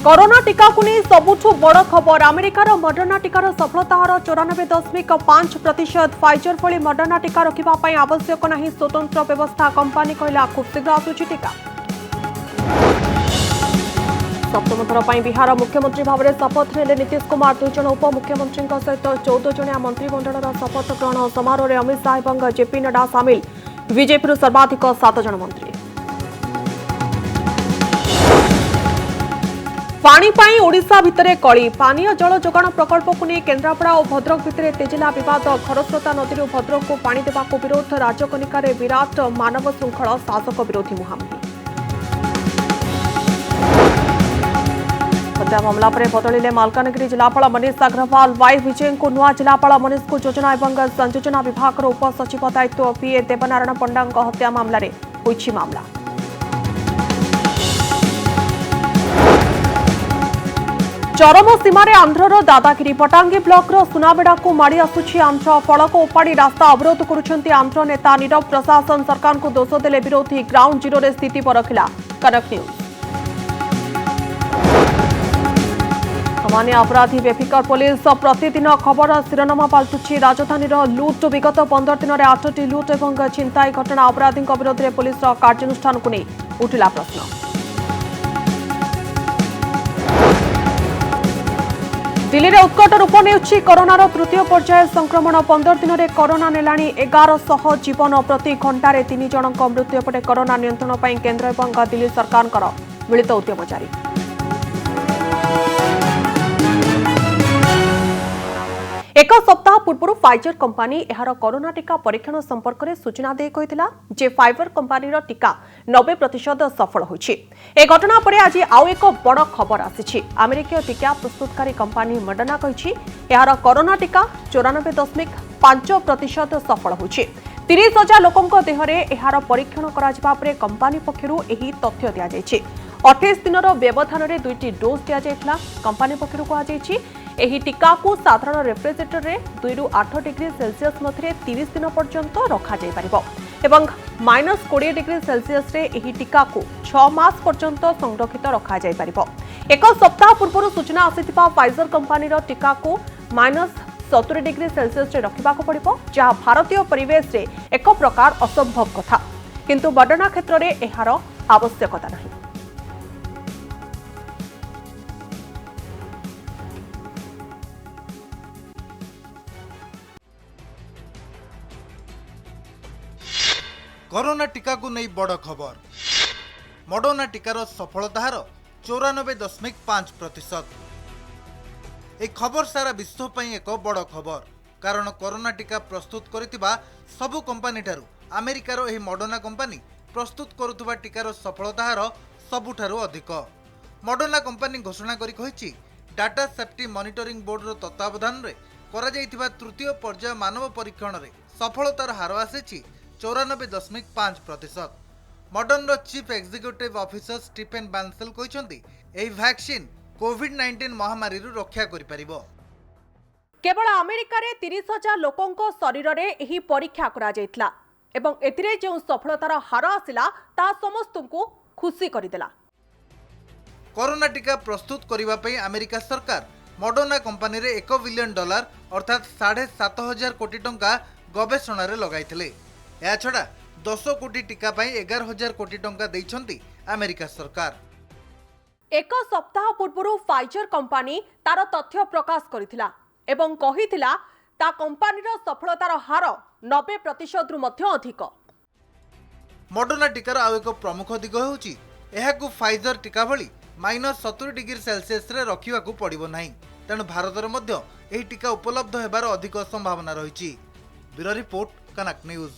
Corona टीका को नहीं सबुठ बड़ खबर अमेरिकार मडर्ना टीकार सफलता हार 94.5%। फाइजर भली मडर्ना टीका रखा आवश्यक नहीं स्वतंत्र व्यवस्था कंपानी कहला खूब शीघ्र आसुची टीका। सप्तम थर पर बिहार मुख्यमंत्री भाव में शपथ ने नीतीश कुमार 2 जन उपमुख्यमंत्री सहित 14 जनिया मंत्रिमंडल शपथ ग्रहण समारोह में अमित शाह और जेपी नड्डा सामिल। बीजेपी सर्वाधिक 7 जन मंत्री। पानी पाई ओडिशा भितरे कली पानीय जल जोगाण प्रकल्प को नहीं केन्द्रापड़ा और भद्रक भितरे तेजिला विवाद। खरस्रोता नदी भद्रक को पानी देवाक विरोध। राजकनिकार विराट मानव श्रृंखल शासक विरोधी मुहांमुही। हत्या मामला पर बदलिले मालकानगिरी जिलापाल मनीष अग्रवाल। वाई विजय को नुआ जिलापाल मनीष को योजना और संयोजना विभाग उपसचिव दायित्व। पीए देवनारायण पंडा हत्या मामलें होइछि मामला। चरम सीमार आंध्रर दादागिरी। पटांगी ब्लॉकर सुनाबेड़ा को माड़ी आसुछि आंध्र। फलक उपाड़ी रास्ता अवरोध करुछंती आंध्र नेता। नीरव प्रशासन सरकार को दोष देले विरोधी। ग्राउंड जीरो रे स्थिति परखिला कनक न्यूज। सामान्य अपराधी बेफिकर पुलिस प्रतिदिन खबर शिरोनामा पाल्टुछि। राजधानी लुट विगत 15 दिन में 8टी लुट और छिनताई घटना। अपराधी विरोध में पुलिस कार्यानुष्ठान को नहीं उठिला प्रश्न। दिल्ली में उत्कट रूप नेउछि कोरोनार तृतीय पर्याय संक्रमण। 15 दिन में कोरोना नेलाणी 1100 जीवन। प्रति घंटार 3 जनक मृत्यु पटे कोरोना नियंत्रण पर केन्द्र और दिल्ली सरकार मिलित उद्यम जारी। एक सप्ताह पूर्व फाइजर कंपानी एहार कोरोना टीका परीक्षण संपर्क में सूचना दे कहिथिला जे फाइजर कंपानीर टीका 90% सफल होइछि। ए घटना पर आज आउ एक बड़ खबर आसीछि। अमेरिकीय टीका प्रस्तुतकारी कंपानी मडर्ना कहिछि एहार कोरोना टीका 94.5% सफल होइछि। 30,000 लोकंक देहरे एहार परीक्षण कराजिबा परे कंपानी पक्षरु एही तथ्य दिया जायछि। 28 दिनर व्यवधान रे 2टी डोज दिया जायथिला। कंपानी पक्षरु कहा जायछि एही टीका को साधारण रेफ्रिजरेटर रे 2 रु 8 डिग्री सेल्सियस मध्य 30 दिन पर्यंत रखा जाय परिबो एवं -20 डिग्री सेल्सियस रे एही टीका को 6 मास पर्यंत संरक्षित रखा जाय परिबो। एक सप्ताह पूर्व सूचना आसीथिबा फाइजर कंपानी रो टीका को -70 डिग्री सेल्सियस रे रखिबा को पड़िबो, जहा भारतीय परिवेश रे एक प्रकार असंभव कथा, किंतु मडर्ना क्षेत्र रे एहार आवश्यकता नहीं। कोरोना टीका को नहीं बड़ खबर। मडर्ना टीकार सफलता हार 94.5%। एक खबर सारा विश्व पर एक बड़ खबर, कारण कोरोना टीका प्रस्तुत करथिबा सबु कंपानी ठारू अमेरिकार एही मडर्ना कंपानी प्रस्तुत करुथुबा टीकार सफलता हार सबुठारू अधिक। मडर्ना कंपानी घोषणा करी कहिछि डाटा सेफ्टी मॉनिटरिंग बोर्ड रो तत्वावधान रे करा जायथिबा तृतीय पर्याय मानव परीक्षण रे सफलतार हार आसीछि 94.5%। Moderna chief executive officer Stephane Bancel कहते यह वैक्सीन कोविड-19 महामारी रक्षा करिपरिबो। केवल अमेरिका रे 30,000 लोकंक शरीर रे एही परीक्षा करा जायतला एवं एथिरे जे सफलतार हार आसिला ता समस्तଙ୍କୁ खुशी करिदेला। कोरोना टीका प्रस्तुत करिबा पई अमेरिका सरकार मडर्ना कंपनी रे $1 बिलियन अर्थात 7,500 कोटी टंका गवेषणा रे लगाइथिले। या छड़ा 10 कोटी टीका पाई 11,000 कोटी टंका देइछंती अमेरिका सरकार। एक सप्ताह पूर्व फाइजर कंपानी तार तथ्य प्रकाश करिथिला एवं कहिथिला ता कंपानीर सफलतार हार 90% रु मध्य अधिक। मडर्ना टीकार आउ एक प्रमुख दिग हेउची एहाकु फाइजर टीका भली -70 डिग्री सेल्सियस रे रखिबाकू पड़िबो नाही। तेणु भारत मध्य एही टीका उपलब्ध हेबार अधिक संभावना रहिछि। ब्यूरो रिपोर्ट कनक न्यूज।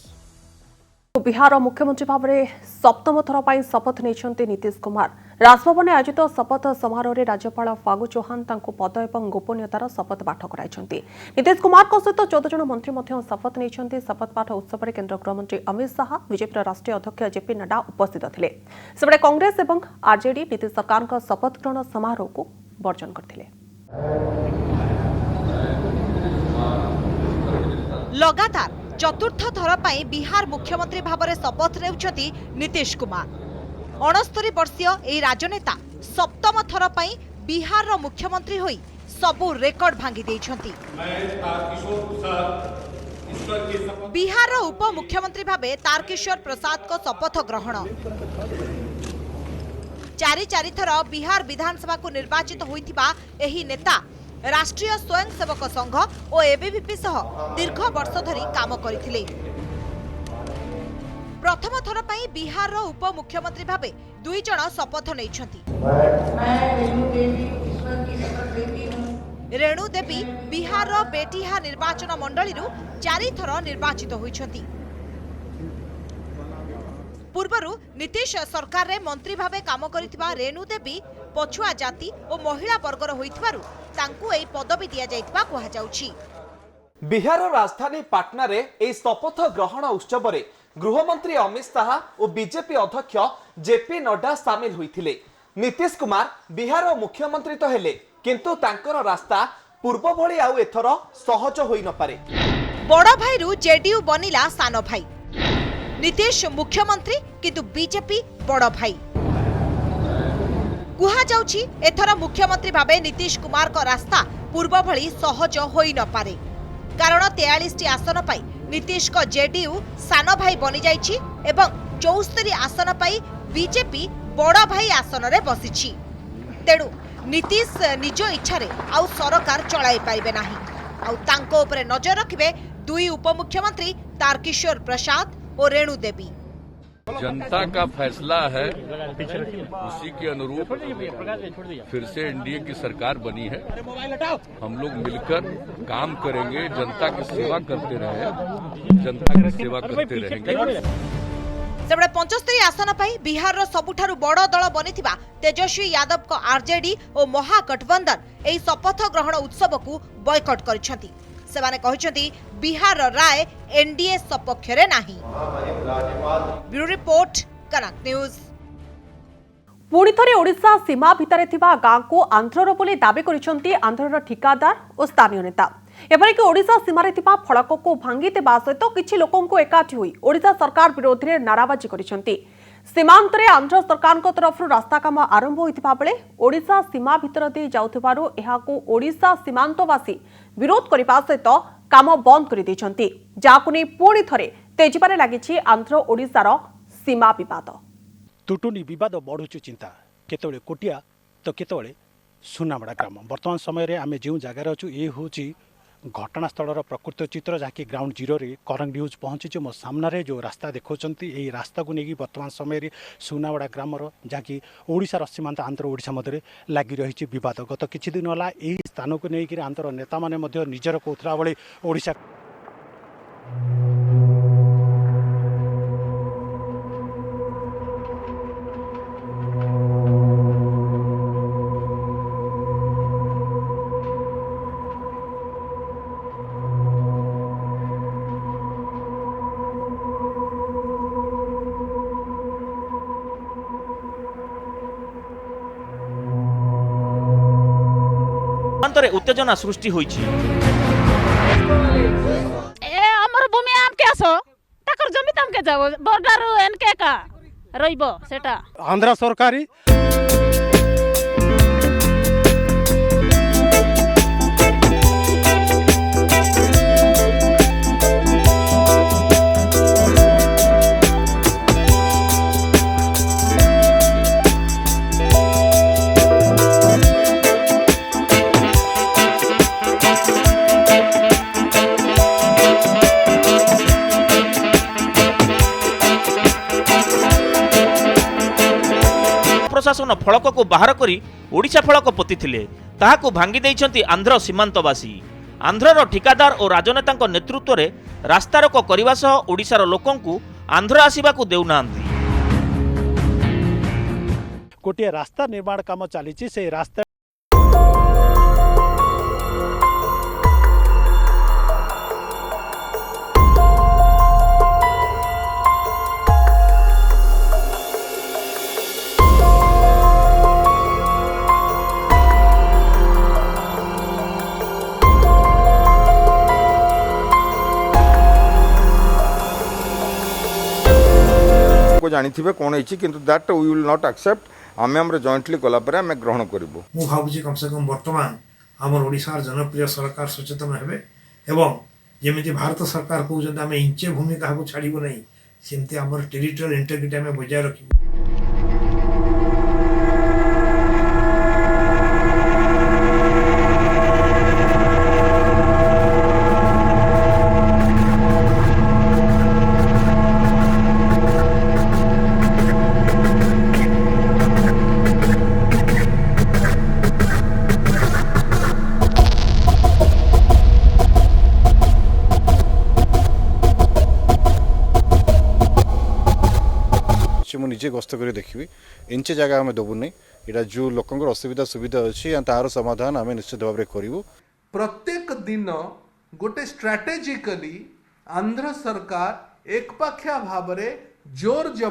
बिहार मुख्यमंत्री भाव में सप्तम थर पर शपथ नहीं नीतीश कुमार। राजभवन आयोजित शपथ समारोह में राज्यपाल फागू चौहान पद और गोपनीयतार शपथ पाठ कराई। नीतीश कुमार सहित 14 जन मंत्री शपथ नहीं। शपथ पाठ उत्सव में केन्द्र गृहमंत्री अमित शाह, बीजेपी राष्ट्रीय अध्यक्ष जेपी नड्डा उपस्थित थे। सेपटे कांग्रेस और आरजेडी नीतीश सरकार शपथ ग्रहण समारोह को वर्जन करथिले। लगातार चतुर्थ थर पर बिहार मुख्यमंत्री भाव में शपथ नेउछंती नीतीश कुमार। 69 वर्षीय एही राजनेता सप्तम थर पर बिहार मुख्यमंत्री होई सबु रेकर्ड भांगी देइछंती। बिहार उप मुख्यमंत्री भावे तारकिशोर प्रसाद को शपथ ग्रहण। चारि थर बिहार विधानसभा को निर्वाचित होइथिबा एही नेता राष्ट्रीय स्वयंसेवक संघ और एबीवीपी सह दीर्घ वर्ष धरी काम करथिले। प्रथम थर पई बिहार उप मुख्यमंत्री भावे 2 जण शपथ नेइछंती। रेणु देवी बिहार बेटिहा निर्वाचन मंडली 4 थर निर्वाचित होइछंती। पूर्वरु नीतीश सरकार रे मंत्री भावे काम करिथिबा रेणु देवी पछुआ जाति और महिला वर्गर होइथिबारु तांकु एई पदवी दिया जाइतबा कहा जाउछि। बिहार राजधानी पाटना रे एई शपथ ग्रहण उत्सव रे गृहमंत्री अमित शाह और बीजेपी अध्यक्ष जेपी नड्डा सामिल होइथिले। नीतीश कुमार बिहार मुख्यमंत्री तो हेले किंतु तांकर रास्ता पूर्व भली आउ एथर सहज होई न पारे। बड़ भाई रु जेडीयू बनिला सान भाई। नीतीश मुख्यमंत्री किंतु बीजेपी बड़ भाई। कुहा जाउछि एथर मुख्यमंत्री भावे नीतीश कुमार को रास्ता पूर्व भली सहज होई न पारे कारण 43 आसन पाई नीतीश को जेडीयू सान भाई बनी जाइछि एवं 74 आसन पाई बीजेपी बड़ भाई आसन रे बसिछि। तेणु नीतीश निज इच्छा रे आउ सरकार चलाई पाइबे नाही। आउ तांको उपरे नजर रखिबे 2 उपमुख्यमंत्री तारकिशोर प्रसाद और रेणु देवी। जनता का फैसला है, उसी के अनुरूप फिर से एनडीए की सरकार बनी है। हम लोग मिलकर काम करेंगे, जनता की सेवा करते रहे, जनता की सेवा करते रहेंगे। सेबड़े 75 आसन पाई बिहार सबुठारु बड़ दल बनिथिबा तेजस्वी यादव को आरजेडी और महागठबंधन एही शपथ ग्रहण उत्सव को बॉयकॉट करिसेंती। सेमाने कहिसेंती बिहार राय एनडीए सपक्ष रे नाही। ब्यूरो रिपोर्ट कनक न्यूज। पुणी थरे ओडिशा सीमा भितरे थिबा गाँ को आंध्रर बोली दाबी करिसेंती आंध्रर ठिकादार और स्थानीय नेता। एपरिक ओडिशा सीमारे थिबा फलक को भांगी देबा सहित किछि लोकंको एकाठी होई ओडिशा सरकार विरोध रे नाराबाजी करिसेंती। सीमांतरे आंध्र सरकार तरफ रास्ता काम आरंभ होइथिबा बेले ओडिशा सीमा भितर दे जाउथिबारु एहाको ओडिशा सीमांतवासी विरोध करिबा सहित काम बंद करि दैछंती। जाकु नै पुणी थरे तेजिबारे लागिछि आंध्र ओडिशार सीमा विवाद। तुटुनी विवाद बढ़ुचु चिंता केतबेले कोटिया तो केतबेले सुनामड़ा ग्राम। वर्तमान समय रे आमे जो जगार अच्छु ये हूँ घटनास्थल प्रकृत चित्र जहाँकि ग्राउंड जीरो रे करंग न्यूज पहुँची मो सामने जो रास्ता देखुं यही रास्ता को लेकिन वर्तमान समय सुनावड़ा ग्रामर जहाँकि ओडिशा सीमांत आंध्र ओडिशा मध्य लगी रही विवाद। गत किछि दिन है यही स्थान को लेकिन आंध्र नेता माने निजर कहला बेले ओडिशा उत्तेजना सृष्टि होइछि। हमर भूमि आम के आसो ताकर जमी तम के जाबो बॉर्डर एनके का रहिबो सेटा आंध्र सरकारी प्रशासन फलक को बाहर करी ओडिशा फलक पोतिथिले ताहाकु भांगी दैछंती आंध्र सीमांतवासी। आंध्रर ठिकादार और राजनेता नेतृत्व रे रास्ता रोको करबा सह ओडिशार लोकंकु आंध्र आसीबाकु देउनांती। गोटे रास्ता निर्माण काम चली से रास्ता जानी थे कौन है किंतु that we will not accept आमे हमरे जॉइंटली कला पर आमे ग्रहण करिवो। मु भाबुची कम से कम वर्तमान हमर ओडिशार जनप्रिय सरकार सचेतन हेबे एवं जेमिति भारत सरकार कहउछन आमे इंचे भूमि काहाको छाड़िबो नहीं सेमति हमर टेरिटोरियल इंटेग्रिटी आमे बजाय रखिबो। मु निजे गस्त कर देखी इंचे जगह आम देवु नहीं यहाँ जो लोक असुविधा सुविधा अच्छी तार समाधान आम निश्चित भाव में करूँ। प्रत्येक दिन गोटे स्ट्राटेजिकली आंध्र सरकार एकपाखिया भाव में जोर जब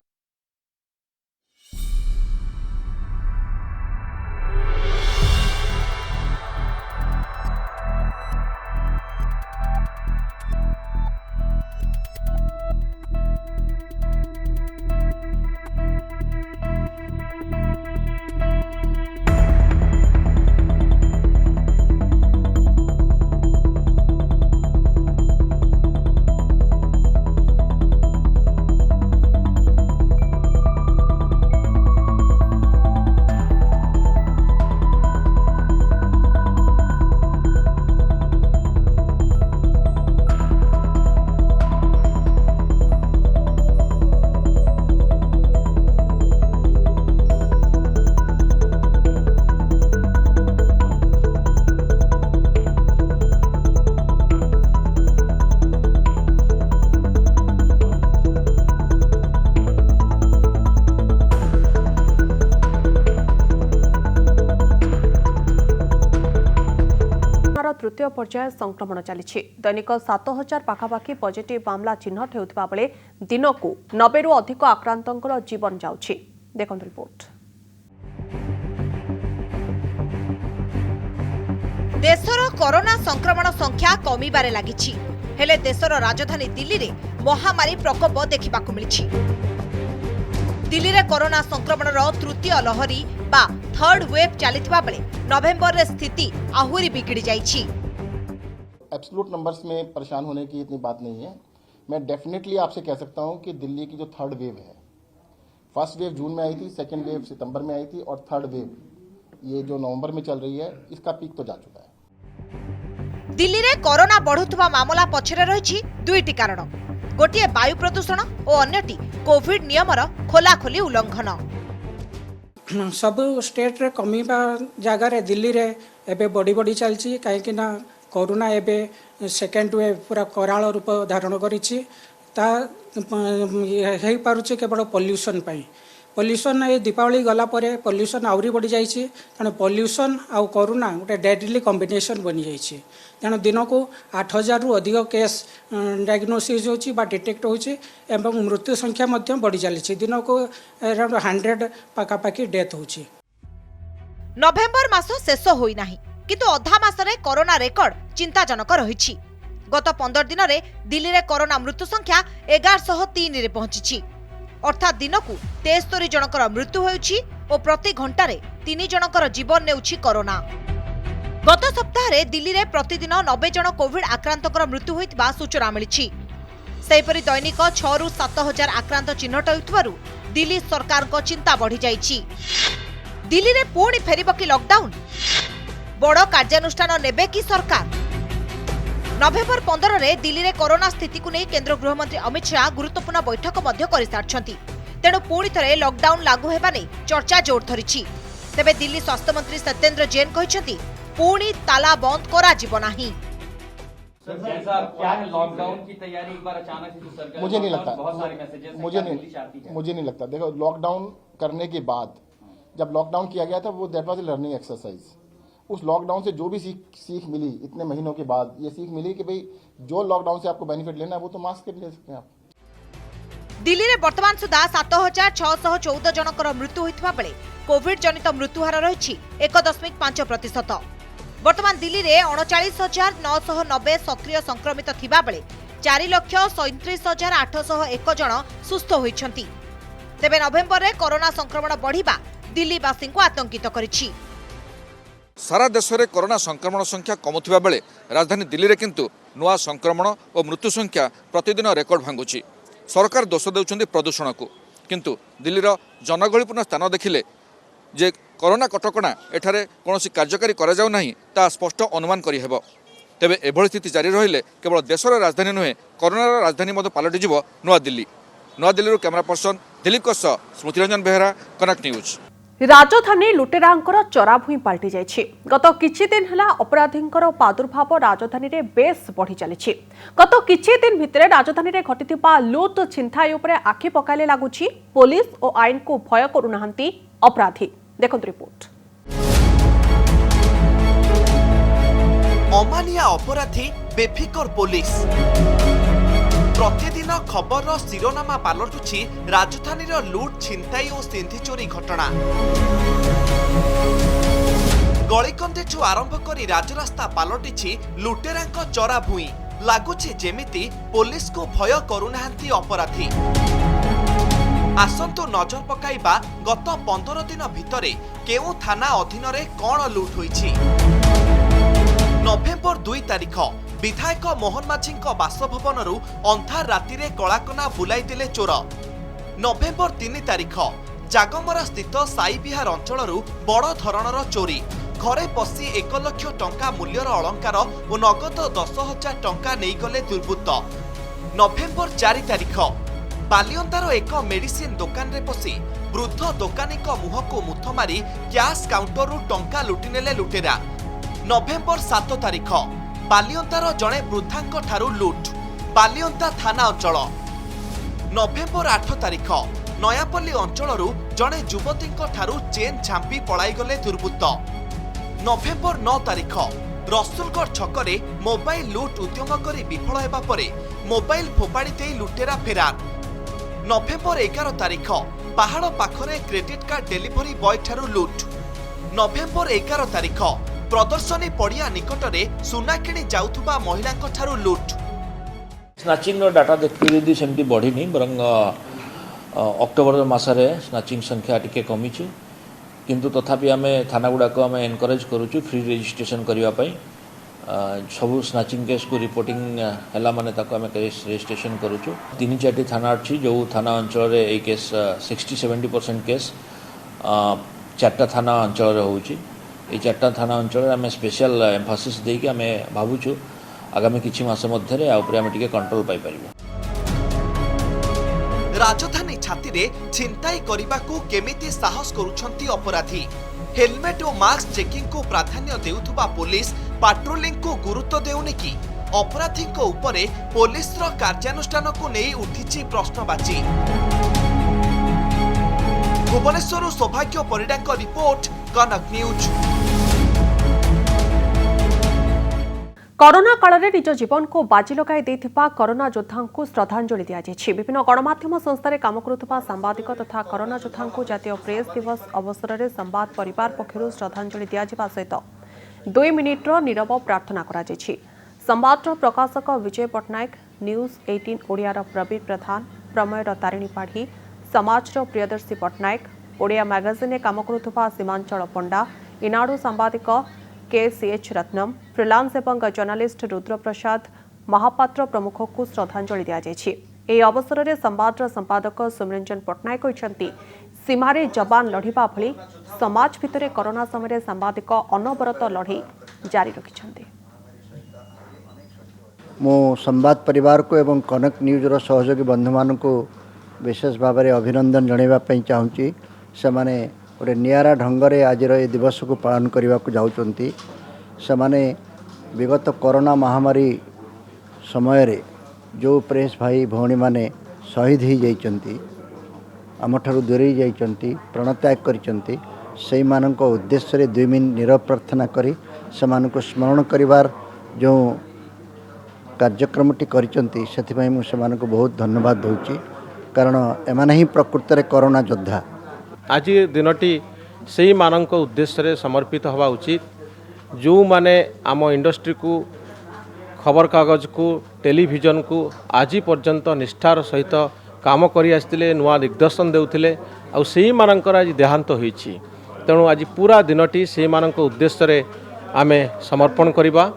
तृतीय पर्याय संक्रमण चली दैनिक 7000 पाखापाखि पॉजिटिव मामला चिन्हट होता बेले दिन को 90 रु अधिक आक्रांतंकर जीवन जाउछि। देखंतु रिपोर्ट। देशर कोरोना संक्रमण संख्या कमिबारे लागिछि हेले देशर राजधानी दिल्ली रे महामारी प्रकोप देखिबाकू मिलिछि। दिल्ली रे कोरोना संक्रमणर तृतीय लहरी बा थर्ड वेव चलिथिबा बेले नवेम्बर रे स्थिति आहुरी बिगड़ी जाइछि। एब्सोल्यूट नंबर्स में परेशान होने की इतनी बात नहीं है। मैं डेफिनेटली आपसे कह सकता हूं कि दिल्ली की जो थर्ड वेव है, फर्स्ट वेव जून में आई थी, सेकेंड वेव सितंबर में आई थी और थर्ड वेव ये जो नवंबर में चल रही है इसका पीक तो जा चुका है। दिल्ली रे कोरोना बढ़ुथबा मामला पछरे रहिछि दुईटी कारण, गोटिए वायु प्रदूषण और अन्यटी कोविड नियमर खोलाखोली उल्लंघन। सब स्टेट रे कमीबा जगार दिल्ली रे एबे बड़ी बड़ी चलछि कहीं ना कोरोना एबे सेकेंड वेव पूरा कराल रूप धारण करिछि। ता हेई पारुछि केवल पॉल्यूशन पाई। पॉल्यूशन ए दीपावली गला परे पॉल्यूशन आउरी बढ़ी जाइछि तेणु पॉल्यूशन आउ कोरोना गोटे डेडली कॉम्बिनेशन बनी जाइछि। तेणु दिन को 8000 रु अधिक केस डायग्नोसिस होछि बा डिटेक्ट होछि एवं मृत्यु संख्या मध्य बढ़ी चलिछि। दिन को अराउंड 100 पाखापाखि डेथ होछि। नवेम्बर मास शेष होई नाही किंतु अधा मासरे कोरोना रेकर्ड चिंताजनक रहिछि। गत 15 दिन रे दिल्ली रे कोरोना मृत्यु संख्या 1103 रे पहुंचिछि। अर्थात दिन को 73 जनकर मृत्यु होउछि और प्रति घंटा रे 3 जनकर जीवन नेउछि कोरोना। गत सप्ताह रे दिल्ली रे प्रतिदिन 90 जन कोविड आक्रांतकर मृत्यु होइतबा सूचना मिलिछि। सेहिपरि दैनिक 6 रु 7000 आक्रांत चिन्हट होइतबारु दिल्ली सरकार को चिंता बढ़ी जाइछि। दिल्ली रे पुणी फेरिब कि लॉकडाउन, बड़ कार्यानुष्ठान नेबे कि सरकार? नवेम्बर 15 रे दिल्ली रे कोरोना स्थिति को नहीं केंद्र गृहमंत्री अमित शाह गुरुत्वपूर्ण बैठक मध्य कर सारिछंती। तेणु पुणी थरे लॉकडाउन लागू हेबा नै चर्चा जोर धरिछि। तेबे दिल्ली स्वास्थ्य मंत्री सत्येंद्र जैन कहिसंती पुणी ताला बंद करा जिवो नाही। लॉकडाउन की तैयारी एक बार अचानक से सरकार मुझे नहीं लगता, बहुत सारे मैसेजेस मुझे नहीं लगता। देखो लॉकडाउन करने के बाद जब लॉकडाउन किया गया था वो that was a learning exercise. उस लॉकडाउन से जो भी सीख मिली इतने महीनों के बाद, ये सीख मिली कि भाई जो लॉकडाउन से आपको बेनिफिट लेना है वो तो मास्क ले सकते हैं आप। दिल्ली रे वर्तमान सुधा 7614 जनकर मृत्यु होइतबा बेले कोविड जनित मृत्यु हार रहिछि 1.5%। वर्तमान दिल्ली रे 39990 सक्रिय संक्रमित थिबा बेले 4,37,801 जन सुस्थ होइछंती। तेबे नवेम्बर रे कोरोना संक्रमण बढ़िबा ଦିଲ୍ଲୀବାସୀଙ୍କୁ ଆତଙ୍କିତ କରିଛି। सारा देश में कोरोना संक्रमण संख्या कमुवा बेले राजधानी दिल्ली में किंतु नुआ संक्रमण और मृत्यु संख्या प्रतिदिन रेकर्ड भांगुची। सरकार दोष देउछन्ति प्रदूषण को, किंतु दिल्लीर जनगहलीपूर्ण स्थान देखिले जे कोरोना कटकणा एठारे कौनसी कार्यकारी करा जाउ नाही ता स्पष्ट अनुमान करि हेबो। तेबे एभଳି स्थिति जारी रहिले केवल देशर राजधानी नुहे कोरोनार राजधानी मध्य पलटिजिब नुआ दिल्ली कैमरा पर्सन दिलीप सह स्मृतिरंजन बेहरा, कनक न्यूज। राजधानी लुटेरांकर चराभूई पलटि जाइछि। गत किछि दिन हला अपराधींकर प्रादुर्भाव राजधानी रे बेस बढ़ी चलिछि। गत किछि दिन भितरे राजधानी रे घटिथिबा लूट छिनताई उपरे आखि पकाइले लागुछि। पुलिस और आईन को भय करूनाहांती अपराधी। देखंतु रिपोर्ट। अमानिया अपराधी बेफिकर पुलिस प्रतिदिन खबर शिरोनामा पालटुछि राजधानी लुट छिनताई और सिंधी चोरी घटना। गलिकंदेठू आरंभ करी राजरास्ता पालटिछि लुटेरांक चरा भूई। लागुछि जेमिति पुलिस को भय करूनाहांती अपराधी। आसंतु नजर पकाइबा गत 15 दिन भितरे केउ थाना अधीन रे कोन लुट होइछि। नवेम्बर 2 तारिख विधायक मोहन माझी बासभवन अंधार राति रे कलाकना बुलाई देले चोर। नवेम्बर 3 तारिख जागमरा स्थित साई विहार अंचल बड़ धरणर चोरी। घरे पशि 1 लाख टंका मूल्यर अलंकार और नगद 10,000 टंका नहीं गले दुर्बृत्त। नवेम्बर 4 तारिख बालियंतार एक मेडिसिन दुकान रे पशि वृद्ध दोकानी मुह को मुथ मारी कैश काउंटर टंका लुटिनेले लुटेरा। नवेम्बर 7 तारिख बालियंतार जड़े वृद्धांक ठारू लुट बालियंता थाना अंचल। नवेम्बर 8 तारिख नयापल्ली अंचल जड़े युवती ठारू चेन झांपी पलाईगले दुर्बृत्त। नवेम्बर 9 तारिख रसुलगढ़ छकरे मोबाइल लुट उद्यम कर विफल हेबा परे मोबाइल फोपाड़ी दे लुटेरा फेरार। नवेम्बर 11 तारिख पहाड़ पाखरे क्रेडिट कार्ड डेलीवरी बॉय ठारू लुट। नवेम्बर 11 तारिख प्रदर्शनी पड़िया निकटरे सुना किणी जाउथुबा महिलांक ठारू लुट। स्नाचिंग डाटा देखते यदि सेमती बढ़ी नहीं बरंग अक्टोबर मासरे स्नाचिंग संख्या टिके कमी किंतु तथापि आम थाना गुड़ाक आम एनकरेज करुचु फ्री रजिस्ट्रेशन करने सबू स्नाचिंग केस को रिपोर्टिंग है माने ताको आम केस रजिस्ट्रेशन करुचु। 3-4 थाना अच्छी जो थाना अंचल ये केस 60-70% केस 4टा थाना अंचल होउची। ये 4टा थाना अंचल आम स्पेशल एम्फासिस देकी आम भावुचु आगामी किछि मास मध्यरे आ उपरे आम टिके कंट्रोल पाई परिबो। राजधानी छाती रे छिनताई करिबाकू केमिति साहस करूछंती अपराधी। हेलमेट और मास्क चेकिंग को प्राधान्य देउथुबा पुलिस पाट्रोलिंग को गुरुत्व देउनी कि अपराधी को उपरे पुलिस रो कार्यानुष्ठान को नहीं उठिछि प्रश्नबाची। भुवनेश्वर सौभाग्य परिडा रिपोर्ट, कनक न्यूज। कोरोना काल में निज जीवन को बाजी लगाई देथिबा कोरोना योद्धा को श्रद्धांजलि दिया जायछि। विभिन्न गणमाध्यम संस्था काम करुवा सांबादिक तथा कोरोना योद्धा को जातीय प्रेस दिवस अवसर में संवाद परिवार पक्षर श्रद्धांजलि दिया सहित 2 मिनिट्र नीरव प्रार्थना करा जायछि। संवादर प्रकाशक विजय पट्टनायक, न्यूज 18 ओडियार प्रवीण प्रधान, प्रमेयर तारिणी पाढ़ी, समाजर प्रियदर्शी पट्टनायक, ओडिया मैगजिन काम करुवा सीमांचल पंडा, इनाडू सांबादिक KCH रत्नम, फ्रीलांस एवं जर्नालिस्ट रुद्रप्रसाद महापात्र प्रमुख को श्रद्धांजलि दिया जायछि। एही अवसर में संवादर संपादक सुमरंजन पट्टनायक कहते सीमारे जवान लढ़िबा भली समाज भितर कोरोना समय सांबादिक अनवरत लढ़ई जारी रखिछन्ते। मो संवाद परिवार को एवं कनक न्यूजर सहयोगी बंधु मान को विशेष भाव में अभिनंदन जणाइबा पई चाहूँगी। से माने गोटे निआरा ढंगरे आज ये दिवस को पालन करने को जाउचंती। से माने विगत कोरोना महामारी समय रे जो प्रेस भाई भौणी माने शहीद हो जाइचंती, आमठारु दूरे जाइचंती, प्राणत्याग करिचंती, से मानक उद्देश्य रे 2 मिनिट नीरव प्रार्थना करी से मानक स्मरण करिवार जो कार्यक्रमटी करिचंती सेथिपई मु से मानक बहुत धन्यवाद दउची। कारण एमाने ही प्रकृत रे कोरोना योद्धा। आज दिनटी से मानक उद्देश्य समर्पित हवा उचित जो माने आम इंडस्ट्री को खबर कागज को टेलीविजन को आज पर्यंत निष्ठार सहित काम करि आसिथिले नुआ दिग्दर्शन देउथिले आ सेही मानकर आज देहांत होईछि तेणु आज पूरा दिनटी सेही मानक उद्देश्य रे आमे समर्पण करिबा।